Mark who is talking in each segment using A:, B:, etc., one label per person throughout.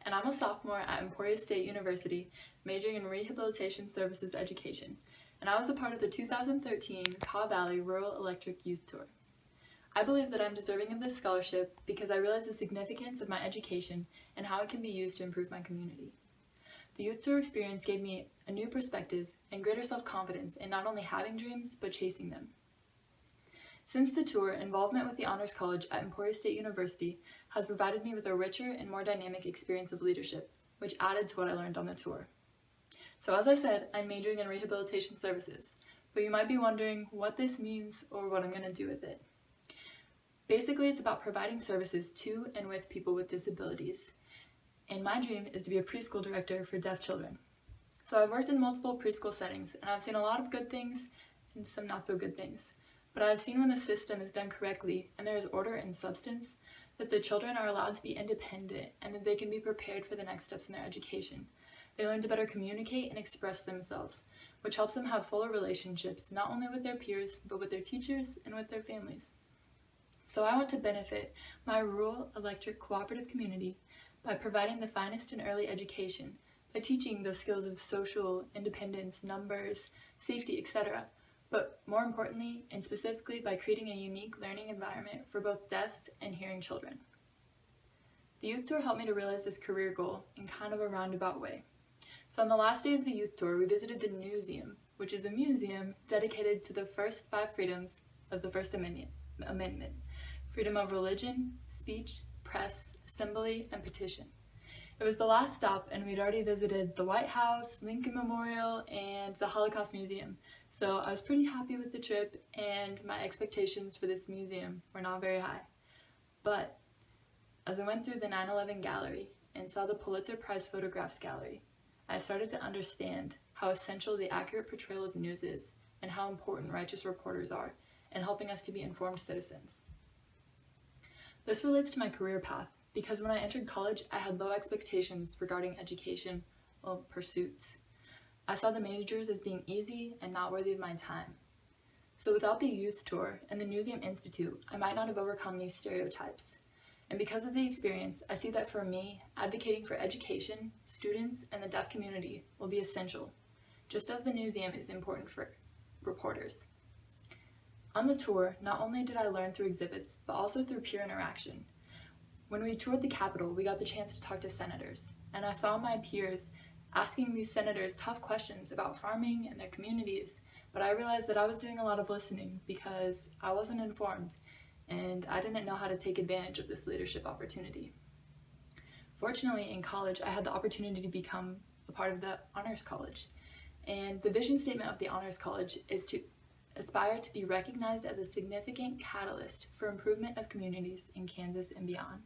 A: and I'm a sophomore at Emporia State University, majoring in Rehabilitation Services Education, and I was a part of the 2013 Kaw Valley Rural Electric Youth Tour. I believe that I'm deserving of this scholarship because I realize the significance of my education and how it can be used to improve my community. The youth tour experience gave me a new perspective and greater self-confidence in not only having dreams, but chasing them. Since the tour, involvement with the Honors College at Emporia State University has provided me with a richer and more dynamic experience of leadership, which added to what I learned on the tour. So as I said, I'm majoring in Rehabilitation Services, but you might be wondering what this means or what I'm going to do with it. Basically, it's about providing services to and with people with disabilities, and my dream is to be a preschool director for deaf children. So I've worked in multiple preschool settings, and I've seen a lot of good things and some not so good things. But I've seen when the system is done correctly and there is order and substance, that the children are allowed to be independent and that they can be prepared for the next steps in their education. They learn to better communicate and express themselves, which helps them have fuller relationships, not only with their peers, but with their teachers and with their families. So I want to benefit my rural electric cooperative community by providing the finest in early education, by teaching those skills of social independence, numbers, safety, etc., but more importantly and specifically by creating a unique learning environment for both deaf and hearing children. The youth tour helped me to realize this career goal in kind of a roundabout way. So on the last day of the youth tour, we visited the Newseum, which is a museum dedicated to the first 5 freedoms of the First Amendment. Freedom of religion, speech, press, assembly, and petition. It was the last stop, and we'd already visited the White House, Lincoln Memorial, and the Holocaust Museum. So I was pretty happy with the trip, and my expectations for this museum were not very high. But as I went through the 9/11 gallery and saw the Pulitzer Prize photographs gallery, I started to understand how essential the accurate portrayal of news is and how important righteous reporters are in helping us to be informed citizens. This relates to my career path, because when I entered college, I had low expectations regarding education pursuits. I saw the majors as being easy and not worthy of my time. So without the youth tour and the Newseum Institute, I might not have overcome these stereotypes. And because of the experience, I see that for me, advocating for education, students, and the deaf community will be essential, just as the Newseum is important for reporters. On the tour, not only did I learn through exhibits, but also through peer interaction. When we toured the Capitol, we got the chance to talk to senators, and I saw my peers asking these senators tough questions about farming and their communities, but I realized that I was doing a lot of listening because I wasn't informed, and I didn't know how to take advantage of this leadership opportunity. Fortunately, in college, I had the opportunity to become a part of the Honors College, and the vision statement of the Honors College is to aspire to be recognized as a significant catalyst for improvement of communities in Kansas and beyond.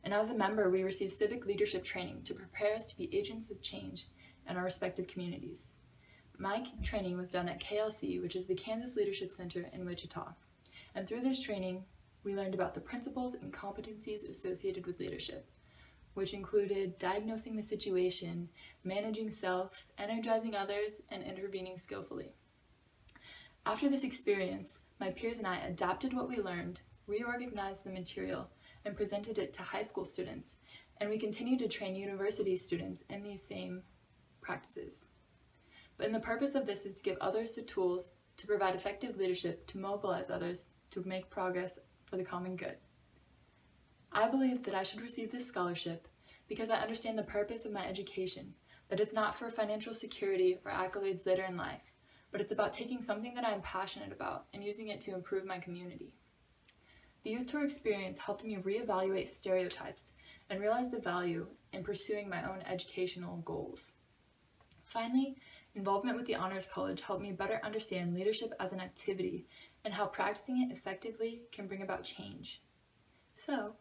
A: And as a member, we receive civic leadership training to prepare us to be agents of change in our respective communities. My training was done at KLC, which is the Kansas Leadership Center in Wichita. And through this training, we learned about the principles and competencies associated with leadership, which included diagnosing the situation, managing self, energizing others, and intervening skillfully. After this experience, my peers and I adapted what we learned, reorganized the material, and presented it to high school students, and we continue to train university students in these same practices. But the purpose of this is to give others the tools to provide effective leadership, to mobilize others, to make progress for the common good. I believe that I should receive this scholarship because I understand the purpose of my education, that it's not for financial security or accolades later in life, but it's about taking something that I'm passionate about and using it to improve my community. The youth tour experience helped me reevaluate stereotypes and realize the value in pursuing my own educational goals. Finally, involvement with the Honors College helped me better understand leadership as an activity and how practicing it effectively can bring about change. So,